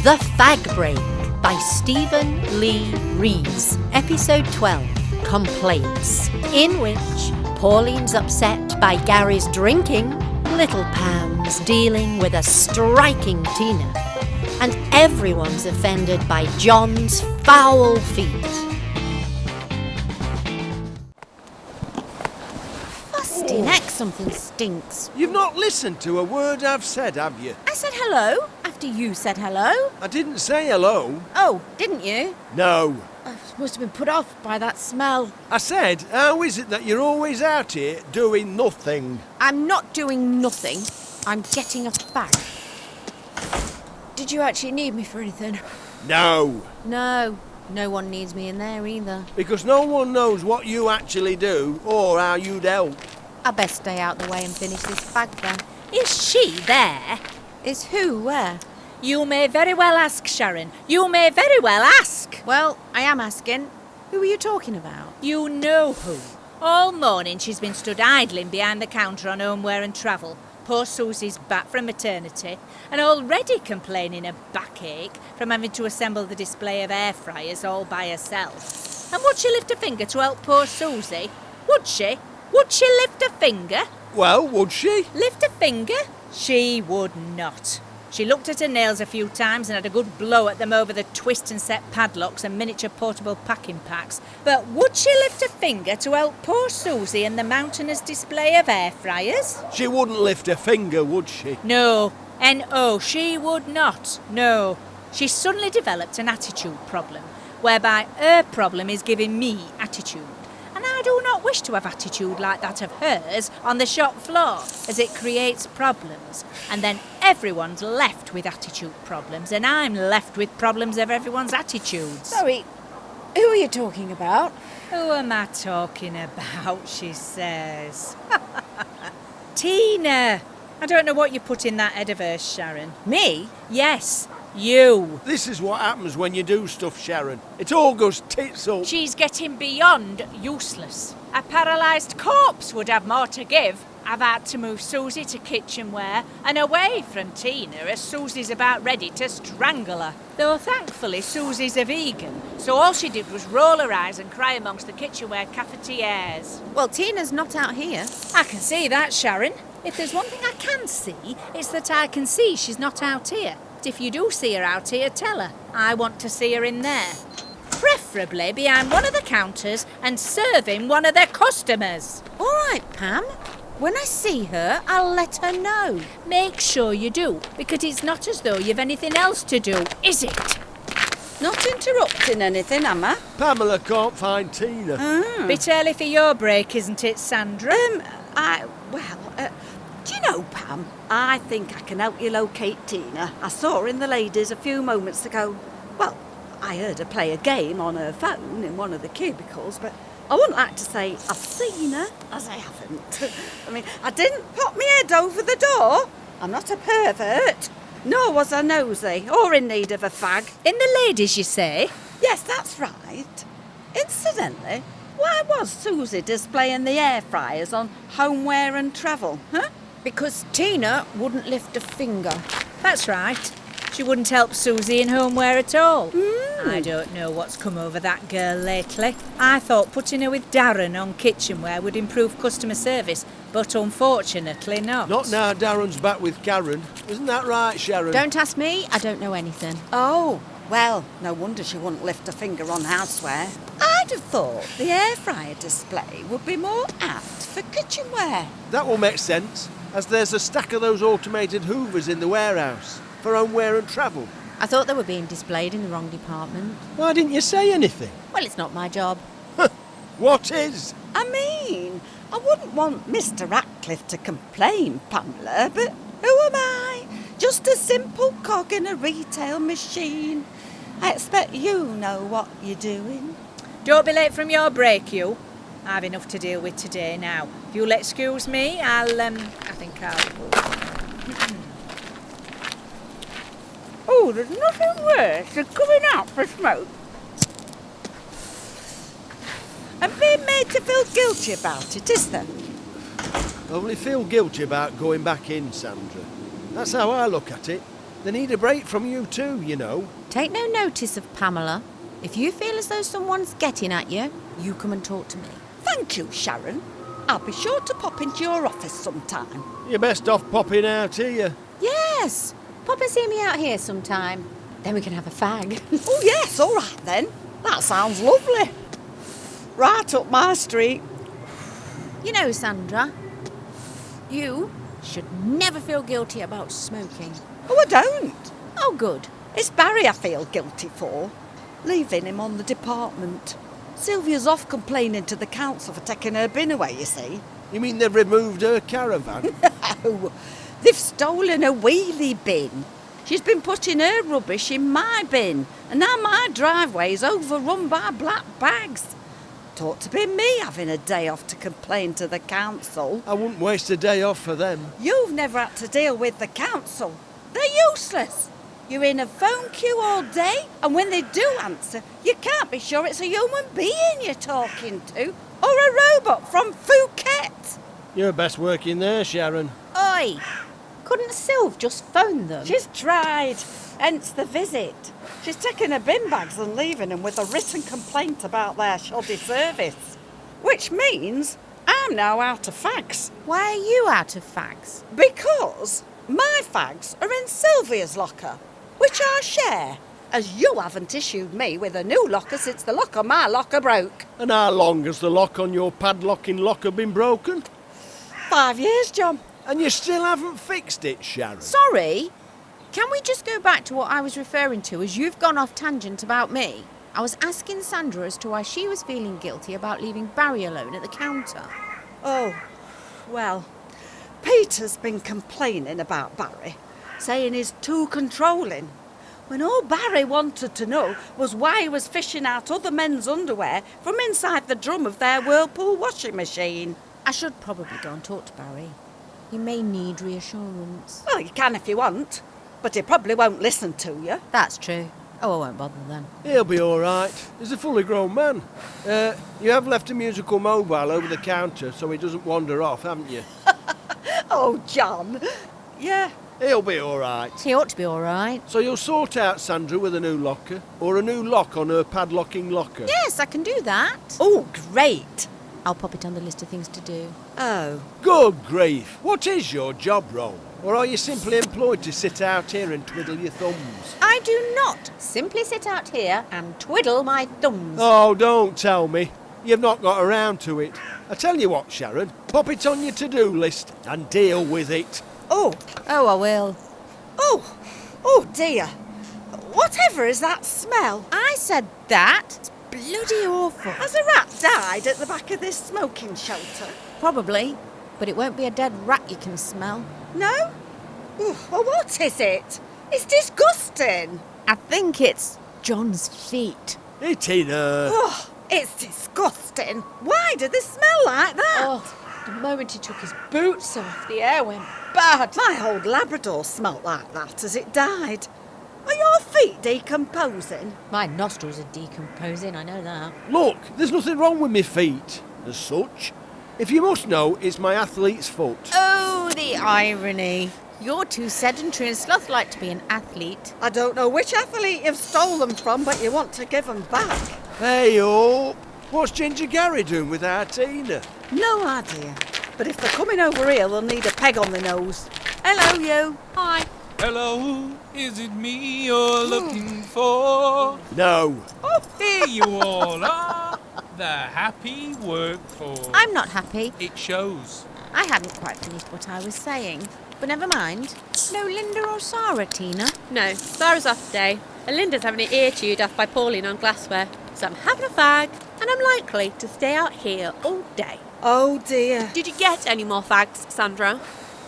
TheFagBreak by Stephen Lee Rees, Episode 12, Complaints, in which Pauline's upset by Gary's drinking, little Pam's dealing with a striking Tina, and everyone's offended by John's foul feet. Fusty neck, something stinks. You've not listened to a word I've said, have you? I said hello after you said hello. I didn't say hello. Oh, didn't you? No. I must have been put off by that smell. I said, how is it that you're always out here doing nothing? I'm not doing nothing. I'm getting a fag. Did you actually need me for anything? No. No. No one needs me in there either. Because no one knows what you actually do or how you'd help. I best stay out the way and finish this fag then. Is she there? Is who where? You may very well ask, Sharon. You may very well ask. Well, I am asking. Who are you talking about? You know who. All morning she's been stood idling behind the counter on homeware and travel. Poor Susie's back from maternity and already complaining of backache from having to assemble the display of air fryers all by herself. And would she lift a finger to help poor Susie? Would she? Would she lift a finger? Well, would she? Lift a finger? She would not. She looked at her nails a few times and had a good blow at them over the twist and set padlocks and miniature portable packing packs. But would she lift a finger to help poor Susie in the mountainous display of air fryers? She wouldn't lift a finger, would she? No. N-O, she would not. No. She suddenly developed an attitude problem, whereby her problem is giving me attitude. And I do not wish to have attitude like that of hers on the shop floor, as it creates problems. And then everyone's left with attitude problems, and I'm left with problems of everyone's attitudes. Sorry, who are you talking about? Who am I talking about, she says. Tina! I don't know what you put in that head of hers, Sharon. Me? Yes, you. This is what happens when you do stuff, Sharon. It all goes tits up. She's getting beyond useless. A paralysed corpse would have more to give. I've had to move Susie to kitchenware and away from Tina as Susie's about ready to strangle her. Though thankfully Susie's a vegan, so all she did was roll her eyes and cry amongst the kitchenware cafetières. Well, Tina's not out here. I can see that, Sharon. If there's one thing I can see, it's that I can see she's not out here. But if you do see her out here, tell her. I want to see her in there. Preferably behind one of the counters and serving one of their customers. All right, Pam. When I see her, I'll let her know. Make sure you do, because it's not as though you've anything else to do, is it? Not interrupting anything, am I? Pamela can't find Tina. Bit early for your break, isn't it, Sandra? Do you know, Pam, I think I can help you locate Tina. I saw her in the ladies a few moments ago. Well, I heard her play a game on her phone in one of the cubicles, but I wouldn't like to say I've seen her, as I haven't. I mean, I didn't pop my head over the door. I'm not a pervert. Nor was I nosy or in need of a fag. In the ladies, you say? Yes, that's right. Incidentally, why was Susie displaying the air fryers on homeware and travel, huh? Because Tina wouldn't lift a finger. That's right. She wouldn't help Susie in homeware at all. I don't know what's come over that girl lately. I thought putting her with Darren on kitchenware would improve customer service, but unfortunately not. Not now Darren's back with Karen. Isn't that right, Sharon? Don't ask me, I don't know anything. Oh, well, no wonder she wouldn't lift a finger on houseware. I'd have thought the air fryer display would be more apt for kitchenware. That will make sense, as there's a stack of those automated hoovers in the warehouse for homeware and travel. I thought they were being displayed in the wrong department. Why didn't you say anything? Well, it's not my job. What is? I mean, I wouldn't want Mr. Ratcliffe to complain, Pamela, but who am I? Just a simple cog in a retail machine. I expect you know what you're doing. Don't be late from your break, you. I've enough to deal with today now. If you'll excuse me, I think I'll... Oh, there's nothing worse than coming out for smoke and being made to feel guilty about it, is there? Only feel guilty about going back in, Sandra. That's how I look at it. They need a break from you too, you know. Take no notice of Pamela. If you feel as though someone's getting at you, you come and talk to me. Thank you, Sharon. I'll be sure to pop into your office sometime. You're best off popping out here. Yes, pop and see me out here sometime. Then we can have a fag. Oh, yes, all right then. That sounds lovely. Right up my street. You know, Sandra, you should never feel guilty about smoking. Oh, I don't. Oh, good. It's Barry I feel guilty for. Leaving him on the department. Sylvia's off complaining to the council for taking her bin away, you see. You mean they've removed her caravan? Oh, they've stolen a wheelie bin. She's been putting her rubbish in my bin, and now my driveway's overrun by black bags. Ought to be me having a day off to complain to the council. I wouldn't waste a day off for them. You've never had to deal with the council. They're useless. You're in a phone queue all day, and when they do answer, you can't be sure it's a human being you're talking to, or a robot from Phuket. You're best working there, Sharon. Oi! Couldn't Sylv just phone them? She's tried, hence the visit. She's taken her bin bags and leaving them with a written complaint about their shoddy service. Which means I'm now out of fags. Why are you out of fags? Because my fags are in Sylvia's locker, which I share, as you haven't issued me with a new locker since the lock on my locker broke. And how long has the lock on your padlocking locker been broken? 5 years, John. And you still haven't fixed it, Sharon? Sorry? Can we just go back to what I was referring to, as you've gone off tangent about me? I was asking Sandra as to why she was feeling guilty about leaving Barry alone at the counter. Oh, well, Peter's been complaining about Barry, saying he's too controlling, when all Barry wanted to know was why he was fishing out other men's underwear from inside the drum of their Whirlpool washing machine. I should probably go and talk to Barry. He may need reassurance. Well, you can if you want, but he probably won't listen to you. That's true. Oh, I won't bother then. He'll be all right. He's a fully grown man. You have left a musical mobile over the counter so he doesn't wander off, haven't you? Oh, John. Yeah. He'll be all right. He ought to be all right. So you'll sort out Sandra with a new locker, or a new lock on her padlocking locker? Yes, I can do that. Oh, great. I'll pop it on the list of things to do. Oh. Good grief. What is your job role? Or are you simply employed to sit out here and twiddle your thumbs? I do not simply sit out here and twiddle my thumbs. Oh, don't tell me. You've not got around to it. I tell you what, Sharon, pop it on your to-do list and deal with it. Oh. Oh, I will. Oh. Oh, dear. Whatever is that smell? I said that. It's bloody awful. Has a rat died at the back of this smoking shelter? Probably, but it won't be a dead rat you can smell. No? Ooh, well, what is it? It's disgusting. I think it's John's feet. It's in her. Oh, it's disgusting. Why did they smell like that? Oh, the moment he took his boots off, the air went bad. My old Labrador smelt like that as it died. Are your feet decomposing? My nostrils are decomposing, I know that. Look, there's nothing wrong with me feet, as such. If you must know, it's my athlete's foot. Oh, the irony. You're too sedentary and sloth-like to be an athlete. I don't know which athlete you've stolen them from, but you want to give them back. Hey up! What's Ginger Gary doing with our Tina? No idea. But if they're coming over here, they'll need a peg on the nose. Hello, you. Hi. Hello, is it me you're looking for? No. Oh, here you all are. The happy workforce. I'm not happy. It shows. I hadn't quite finished what I was saying. But never mind. No Linda or Sarah, Tina. No, Sarah's off today, and Linda's having an ear chewed off by Pauline on glassware. So I'm having a fag, and I'm likely to stay out here all day. Oh, dear. Did you get any more fags, Sandra?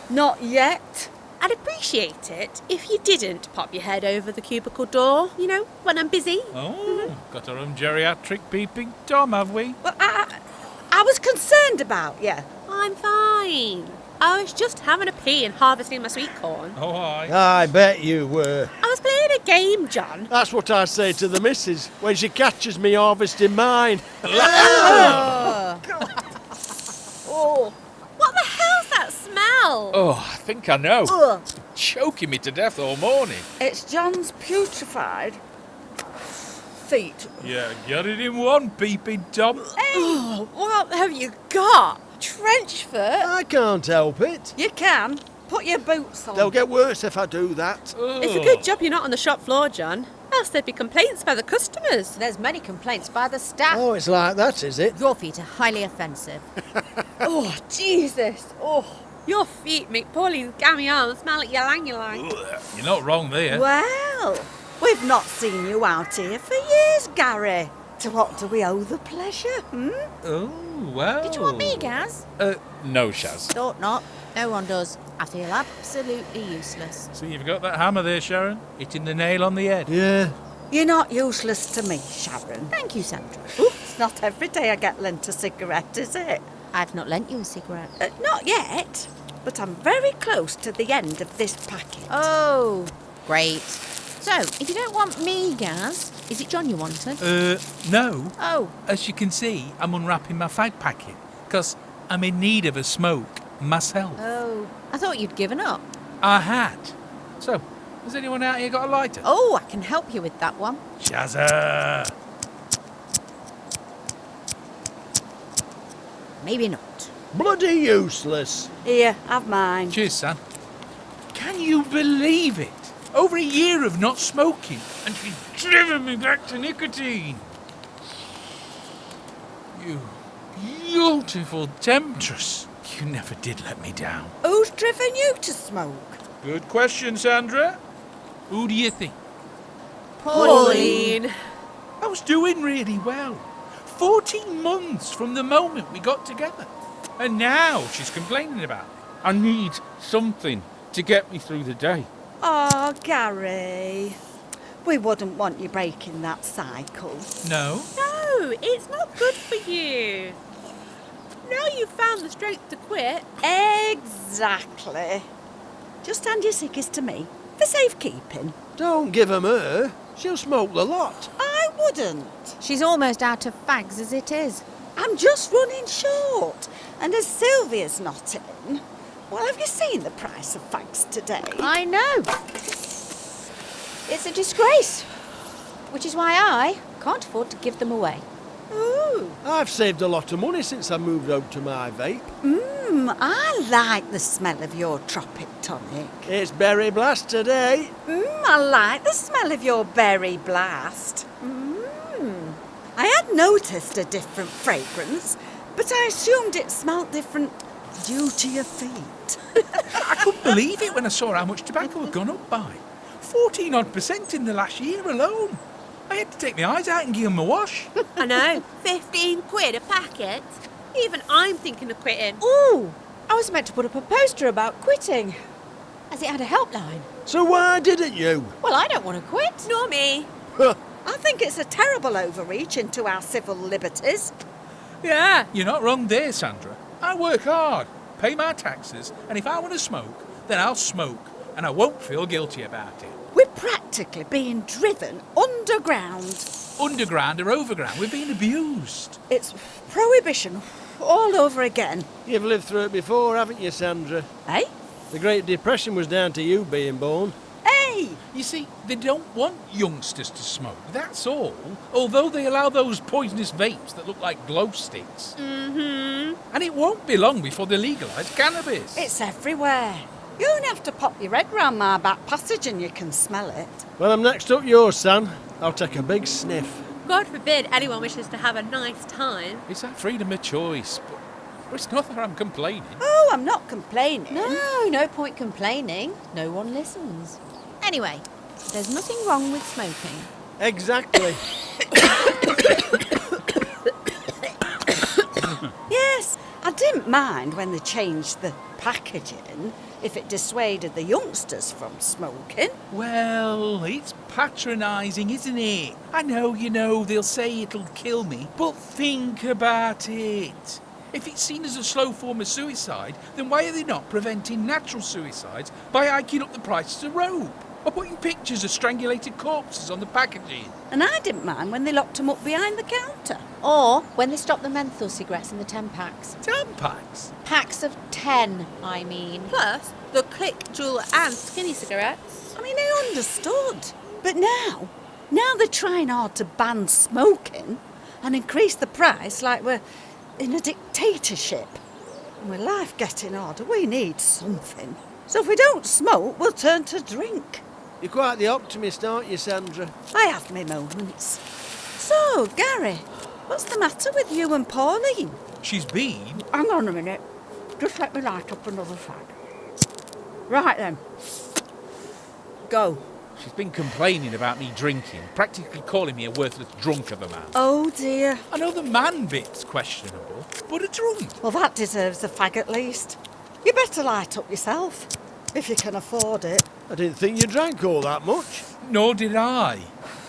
Not yet. I'd appreciate it if you didn't pop your head over the cubicle door, you know, when I'm busy. Oh, got our own geriatric peeping Tom, have we? Well, I was concerned about you. I'm fine. I was just having a pee and harvesting my sweet corn. Oh, aye. I bet you were. I was playing a game, John. That's what I say to the missus when she catches me harvesting mine. Oh. What the hell's that smell? Oh, I think I know. Ugh. choking me to death all morning. It's John's putrefied feet. Yeah, got it in one, peeping Tom. Oh, what have you got? Trench foot? I can't help it. You can. Put your boots on. They'll get worse if I do that. It's a good job you're not on the shop floor, John. Else there'd be complaints by the customers. There's many complaints by the staff. Oh, it's like that, is it? Your feet are highly offensive. Oh, Jesus. Oh, your feet make Pauline's gammy arms smell like ylang-ylang. You're not wrong there. Well, we've not seen you out here for years, Gary. To what do we owe the pleasure, Oh, well. Did you want me, Gaz? No, Shaz. Thought not. No one does. I feel absolutely useless. So you've got that hammer there, Sharon? Hitting the nail on the head. Yeah. You're not useless to me, Sharon. Thank you, Sandra. It's not every day I get lent a cigarette, is it? I've not lent you a cigarette. Not yet, but I'm very close to the end of this packet. Oh, great. So, if you don't want me, Gaz, is it John you wanted? No. Oh, As you can see, I'm unwrapping my fag packet, because I'm in need of a smoke myself. oh. I thought you'd given up. I had. So, has anyone out here got a lighter? Oh, I can help you with that one. Shazza! Maybe not. Bloody useless. Here, have mine. Cheers, son. Can you believe it? Over a year of not smoking, and she's driven me back to nicotine. You beautiful temptress. You never did let me down. Who's driven you to smoke? Good question, Sandra. Who do you think? Pauline. I was doing really well. 14 months from the moment we got together. And now she's complaining about it. I need something to get me through the day. Oh, Gary. We wouldn't want you breaking that cycle. No? No, it's not good for you. Now you've found the strength to quit. Exactly. Just hand your ciggies to me, for safekeeping. Don't give 'em her. She'll smoke the lot. I wouldn't. She's almost out of fags as it is. I'm just running short. And as Sylvia's not in, well, have you seen the price of fags today? I know. It's a disgrace. Which is why I can't afford to give them away. Ooh. I've saved a lot of money since I moved over to my vape. I like the smell of your tropic tonic. It's berry blast today. I like the smell of your berry blast. I had noticed a different fragrance, but I assumed it smelled different due to your feet. I couldn't believe it when I saw how much tobacco had gone up by. 14% in the last year alone. I had to take my eyes out and give them a wash. I know, 15 quid a packet. Even I'm thinking of quitting. Ooh, I was meant to put up a poster about quitting, as it had a helpline. So why didn't you? Well, I don't want to quit. Nor me. I think it's a terrible overreach into our civil liberties. Yeah, you're not wrong there, Sandra. I work hard, pay my taxes, and if I want to smoke, then I'll smoke, and I won't feel guilty about it. We're practically being driven underground. Underground or overground, we're being abused. It's prohibition all over again. You've lived through it before, haven't you, Sandra? Eh? The Great Depression was down to you being born. Hey! You see, they don't want youngsters to smoke, that's all. Although they allow those poisonous vapes that look like glow sticks. And it won't be long before they legalise cannabis. It's everywhere. You only have to pop your head round my back passage and you can smell it. Well, I'm next up yours, son. I'll take a big sniff. God forbid anyone wishes to have a nice time. It's that freedom of choice, but it's not that I'm complaining. Oh, I'm not complaining. No point complaining. No one listens. Anyway, there's nothing wrong with smoking. Exactly. Yes, I didn't mind when they changed the packaging if it dissuaded the youngsters from smoking. Well, it's patronising, isn't it? I know, they'll say it'll kill me, but think about it. If it's seen as a slow form of suicide, then why are they not preventing natural suicides by hiking up the prices of rope? Or putting pictures of strangulated corpses on the packaging? And I didn't mind when they locked them up behind the counter. Or when they stop the menthol cigarettes in the 10 packs. 10 packs? Packs of 10, I mean. Plus, the click, jewel and skinny cigarettes. I mean, I understood. But now they're trying hard to ban smoking and increase the price like we're in a dictatorship. And with life getting harder, we need something. So if we don't smoke, we'll turn to drink. You're quite the optimist, aren't you, Sandra? I have my moments. So, Gary, what's the matter with you and Pauline? She's been. Hang on a minute. Just let me light up another fag. Right then. Go. She's been complaining about me drinking, practically calling me a worthless drunk of a man. Oh dear. I know the man bit's questionable, but a drunk. Well, that deserves a fag at least. You better light up yourself, if you can afford it. I didn't think you drank all that much. Nor did I.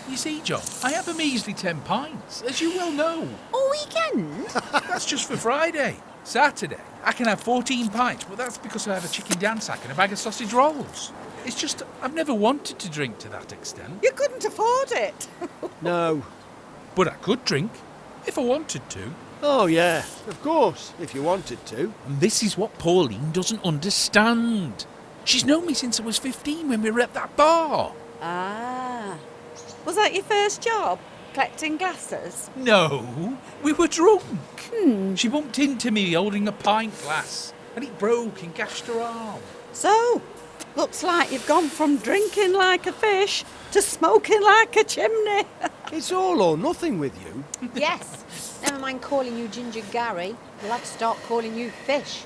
You see, John, I have a measly 10 pints, as you well know. All weekend? That's just for Friday. Saturday, I can have 14 pints, but that's because I have a chicken dansack and a bag of sausage rolls. It's just, I've never wanted to drink to that extent. You couldn't afford it. No. But I could drink, if I wanted to. Oh, yeah, of course, if you wanted to. And this is what Pauline doesn't understand. She's known me since I was 15 when we were at that bar. Ah. Was that your first job? Collecting glasses? No, we were drunk. She bumped into me holding a pint glass, and it broke and gashed her arm. So, looks like you've gone from drinking like a fish to smoking like a chimney. It's all or nothing with you. Yes. Never mind calling you Ginger Gary. We'll have to start calling you Fish.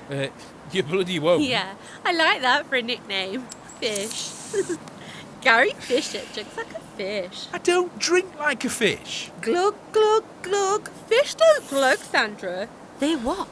You bloody won't. Yeah, I like that for a nickname. Fish. Gary Fisher drinks like a fish. I don't drink like a fish. Glug, glug, glug. Fish don't glug, Sandra. They what?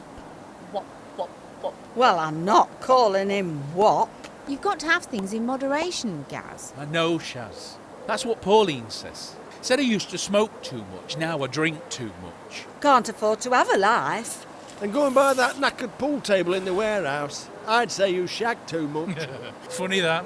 Wop, wop, wop. Well, I'm not calling him Wop. You've got to have things in moderation, Gaz. I know, Shaz. That's what Pauline says. Said I used to smoke too much, now I drink too much. Can't afford to have a life. And going by that knackered pool table in the warehouse, I'd say you shag too much. Funny that.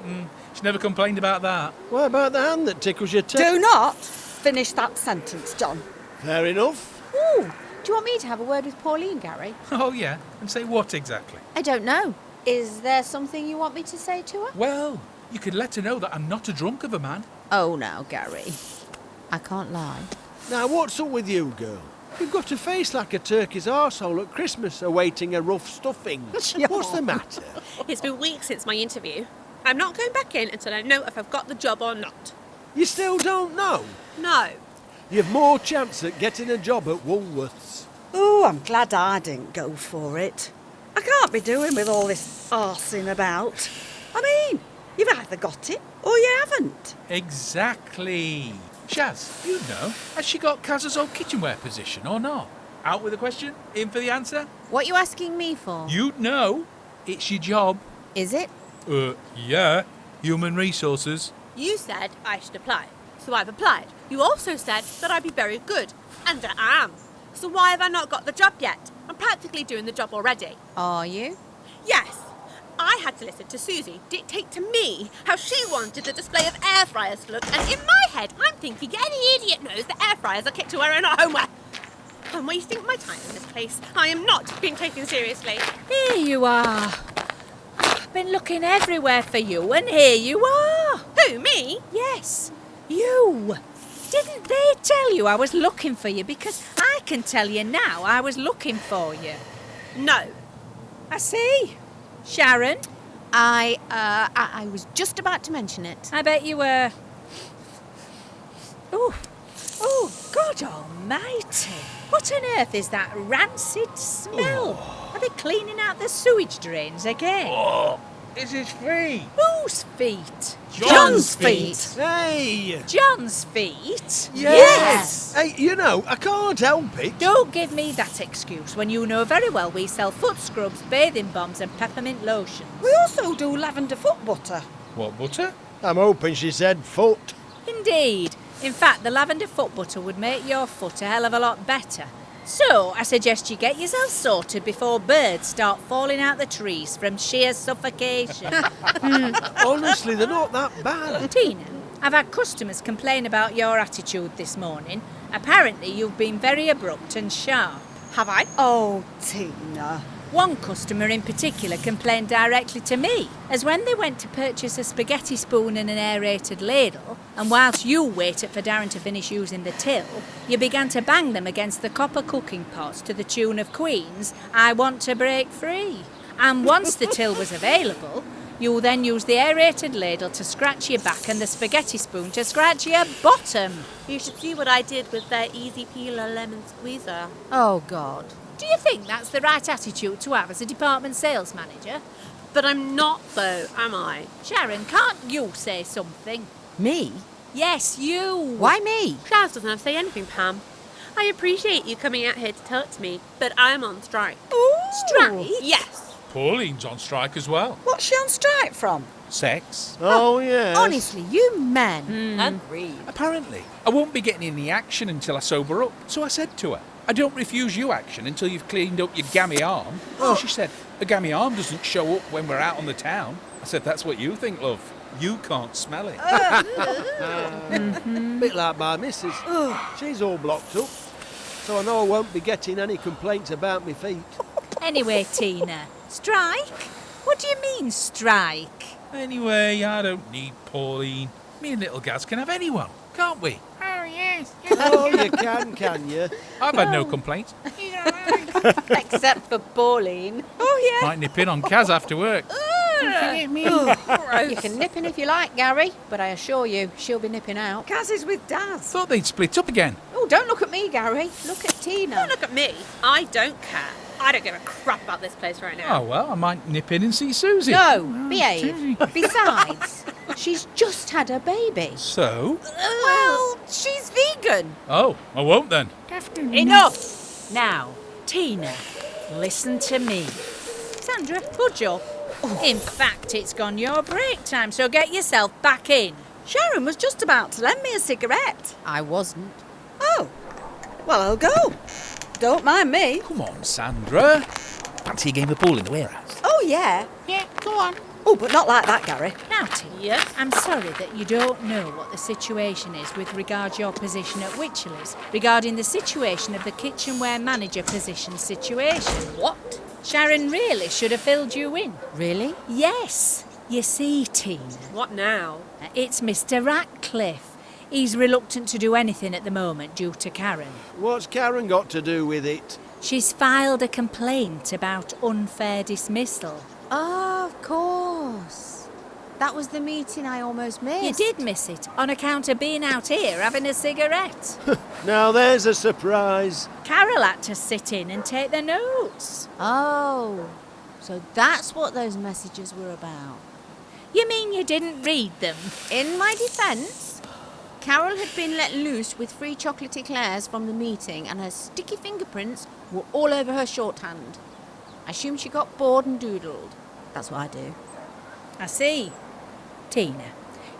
She never complained about that. What about the hand that tickles your toe? Do not finish that sentence, John. Fair enough. Ooh, do you want me to have a word with Pauline, Gary? Oh, yeah. And say what exactly? I don't know. Is there something you want me to say to her? Well, you could let her know that I'm not a drunk of a man. Oh, now, Gary. I can't lie. Now, what's up with you, girl? You've got a face like a turkey's arsehole at Christmas awaiting a rough stuffing. What's the matter? It's been weeks since my interview. I'm not going back in until I know if I've got the job or not. You still don't know? No. You've more chance at getting a job at Woolworths. Oh, I'm glad I didn't go for it. I can't be doing with all this arsing about. I mean, you've either got it or you haven't. Exactly. Shaz, you know, has she got Kaz's old kitchenware position or not? Out with the question, in for the answer? What are you asking me for? You'd know. It's your job. Is it? Yeah. Human resources. You said I should apply, so I've applied. You also said that I'd be very good, and I am. So why have I not got the job yet? I'm practically doing the job already. Are you? Yes. I had to listen to Susie dictate to me how she wanted the display of air fryers to look, and in my head, I'm thinking any idiot knows that air fryers are kept to wear and not homeware. I'm wasting my time in this place. I am not being taken seriously. Here you are. I've been looking everywhere for you, and here you are. Who, me? Yes, you. Didn't they tell you I was looking for you? Because I can tell you now I was looking for you. No. I see. Sharon? I was just about to mention it. I bet you were. Oh, God almighty. What on earth is that rancid smell? Are they cleaning out the sewage drains again? Oh, it's his feet. Whose feet? John's feet. Hey! John's feet? Yes! Hey, you know, I can't help it. Don't give me that excuse when you know very well we sell foot scrubs, bathing bombs and peppermint lotion. We also do lavender foot butter. What, butter? I'm hoping she said foot. Indeed. In fact, the lavender foot butter would make your foot a hell of a lot better. So, I suggest you get yourself sorted before birds start falling out the trees from sheer suffocation. Honestly, they're not that bad. Tina, I've had customers complain about your attitude this morning, Apparently you've been very abrupt and sharp. Have I? Oh, Tina. One customer in particular complained directly to me, as when they went to purchase a spaghetti spoon and an aerated ladle, and whilst you waited for Darren to finish using the till, you began to bang them against the copper cooking pots to the tune of Queen's "I Want to Break Free." And once the till was available, you then used the aerated ladle to scratch your back and the spaghetti spoon to scratch your bottom. You should see what I did with their easy peeler lemon squeezer. Oh, God. Do you think that's the right attitude to have as a department sales manager? But I'm not, though, am I? Sharon, can't you say something? Me? Yes, you. Why me? Shaz doesn't have to say anything, Pam. I appreciate you coming out here to talk to me, but I'm on strike. Strike? Yes. Pauline's on strike as well. What's she on strike from? Sex. Oh, yes. Honestly, you men. Agreed. Apparently. I won't be getting any action until I sober up. So I said to her, I don't refuse you action until you've cleaned up your gammy arm. Oh, she said, a gammy arm doesn't show up when we're out on the town. I said, that's what you think, love. You can't smell it. Bit like my missus. She's all blocked up. So I know I won't be getting any complaints about my feet. Anyway, Tina, strike? What do you mean, strike? Anyway, I don't need Pauline. Me and little Gaz can have anyone, can't we? Oh, yes. Oh, you can you? I've had no complaints. Except for Pauline. Oh, yeah. Might nip in on Kaz after work. Forgive me. You can nip in if you like, Gary, but I assure you, she'll be nipping out. Kaz is with Daz. Thought they'd split up again. Oh, don't look at me, Gary. Look at Tina. Don't look at me. I don't care. I don't give a crap about this place right now. Oh, well, I might nip in and see Susie. No, behave. Besides, she's just had a baby. So? Well, she's vegan. Oh, I won't then. Enough! Now, Tina, listen to me. Sandra, budge up. In fact, it's gone your break time, so get yourself back in. Sharon was just about to lend me a cigarette. I wasn't. Oh, well, I'll go. Don't mind me. Come on, Sandra. Fancy a game of pool in the warehouse? Oh, yeah. Yeah, go on. Oh, but not like that, Gary. Now, Tina, Yes? I'm sorry that you don't know what the situation is with regard to your position at Wycherley's, regarding the situation of the kitchenware manager position situation. What? Sharon really should have filled you in. Really? Yes. You see, Tina, What now? it's Mr. Ratcliffe. He's reluctant to do anything at the moment due to Karen. What's Karen got to do with it? She's filed a complaint about unfair dismissal. Oh, of course. That was the meeting I almost missed. You did miss it on account of being out here having a cigarette. Now there's a surprise. Carol had to sit in and take the notes. Oh, so that's what those messages were about. You mean you didn't read them? In my defence, Carol had been let loose with 3 chocolate eclairs from the meeting and her sticky fingerprints were all over her shorthand. I assume she got bored and doodled. That's what I do. I see. Tina,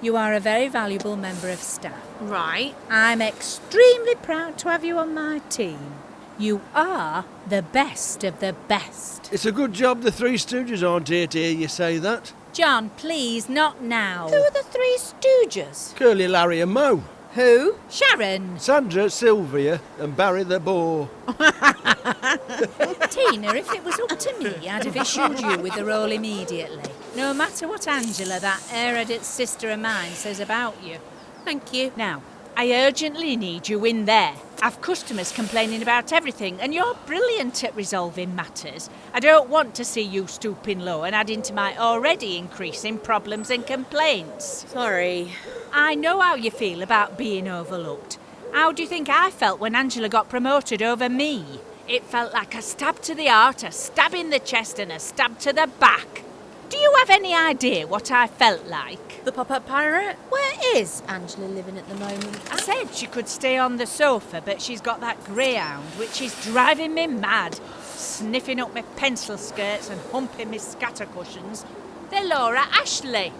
you are a very valuable member of staff. Right. I'm extremely proud to have you on my team. You are the best of the best. It's a good job the Three Stooges aren't here to hear you say that. John, please, not now. Who are the 3 stooges? Curly, Larry and Mo. Who? Sharon. Sandra, Sylvia and Barry the Boar. Tina, if it was up to me, I'd have issued you with the role immediately. No matter what Angela, that Erudite sister of mine, says about you. Thank you. Now, I urgently need you in there. I've customers complaining about everything, and you're brilliant at resolving matters. I don't want to see you stooping low and adding to my already increasing problems and complaints. Sorry. I know how you feel about being overlooked. How do you think I felt when Angela got promoted over me? It felt like a stab to the heart, a stab in the chest and a stab to the back. Do you have any idea what I felt like? The pop-up pirate? Where is Angela living at the moment? I said she could stay on the sofa, but she's got that greyhound, which is driving me mad. Sniffing up my pencil skirts and humping my scatter cushions. They're Laura Ashley.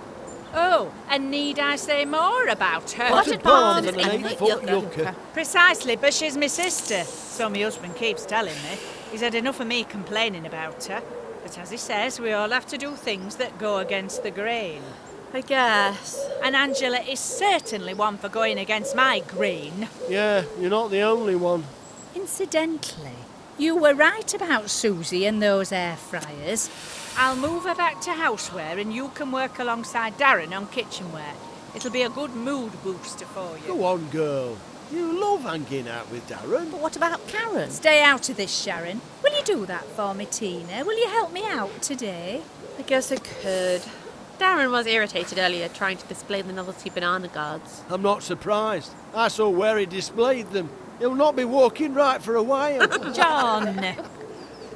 Oh, and need I say more about her? What a bomb and an Anyway, 8-foot yucca. yucca. Precisely, but she's my sister. So my husband keeps telling me. He's had enough of me complaining about her. But as he says, we all have to do things that go against the grain. I guess. And Angela is certainly one for going against my grain. Yeah, you're not the only one. Incidentally, you were right about Susie and those air fryers. I'll move her back to houseware and you can work alongside Darren on kitchenware. It'll be a good mood booster for you. Go on, girl. You love hanging out with Darren. But what about Karen? Stay out of this, Sharon. Will you do that for me, Tina? Will you help me out today? I guess I could. Darren was irritated earlier trying to display the novelty banana guards. I'm not surprised. I saw where he displayed them. He'll not be walking right for a while. John!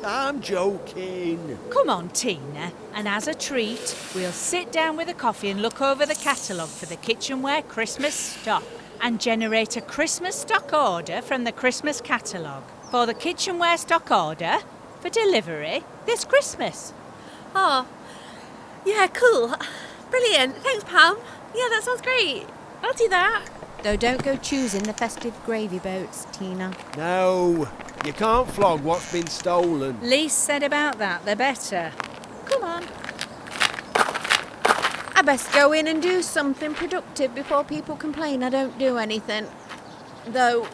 I'm joking. Come on, Tina. And as a treat, we'll sit down with a coffee and look over the catalogue for the kitchenware Christmas stock and generate a Christmas stock order from the Christmas catalogue for the kitchenware stock order for delivery this Christmas. Oh, yeah, cool. Brilliant. Thanks, Pam. Yeah, that sounds great. I'll do that. Though don't go choosing the festive gravy boats, Tina. No, you can't flog what's been stolen. Least said about that, the better. Come on. I best go in and do something productive before people complain I don't do anything. Though,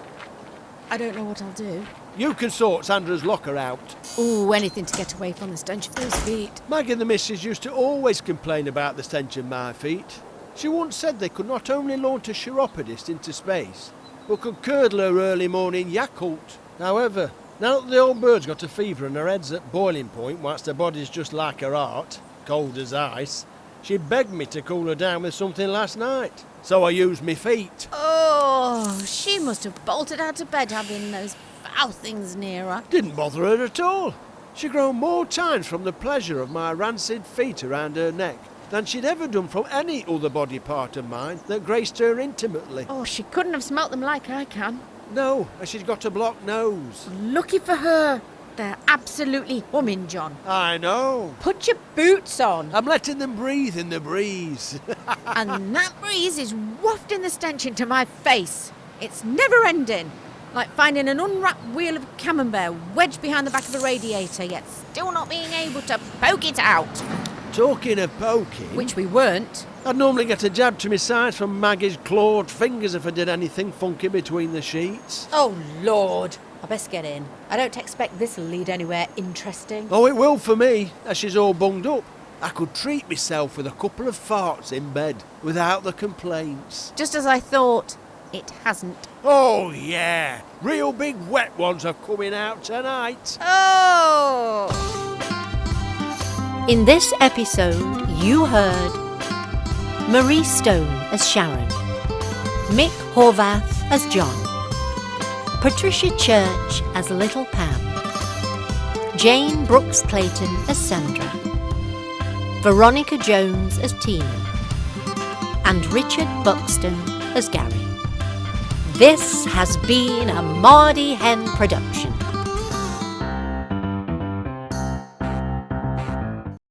I don't know what I'll do. You can sort Sandra's locker out. Ooh, anything to get away from the stench of those feet. Maggie and the missus used to always complain about the stench of my feet. She once said they could not only launch a chiropodist into space, but could curdle her early morning Yakult. However, now that the old bird's got a fever and her head's at boiling point whilst her body's just like her heart, cold as ice, she begged me to cool her down with something last night. So I used me feet. Oh, she must have bolted out of bed having those foul things near her. Didn't bother her at all. She groaned more times from the pleasure of my rancid feet around her neck than she'd ever done from any other body part of mine that graced her intimately. Oh, she couldn't have smelt them like I can. No, and she's got a blocked nose. Lucky for her. They're absolutely humming, John. I know. Put your boots on. I'm letting them breathe in the breeze. And that breeze is wafting the stench into my face. It's never ending. Like finding an unwrapped wheel of camembert wedged behind the back of a radiator, yet still not being able to poke it out. Talking of poking, Which we weren't. I'd normally get a jab to my side from Maggie's clawed fingers if I did anything funky between the sheets. Oh, Lord. I best get in. I don't expect this'll lead anywhere interesting. Oh, it will for me, as she's all bunged up. I could treat myself with a couple of farts in bed without the complaints. Just as I thought, it hasn't. Oh, yeah. Real big wet ones are coming out tonight. Oh! In this episode, you heard Marie Stone as Sharon, Mik Horvath as John, Patricia Church as Little Pam, Jayne Brookes-Clayton as Sandra, Veronica Jones as Tina, and Richard Buxton as Gary. This has been a Marde Hen Production.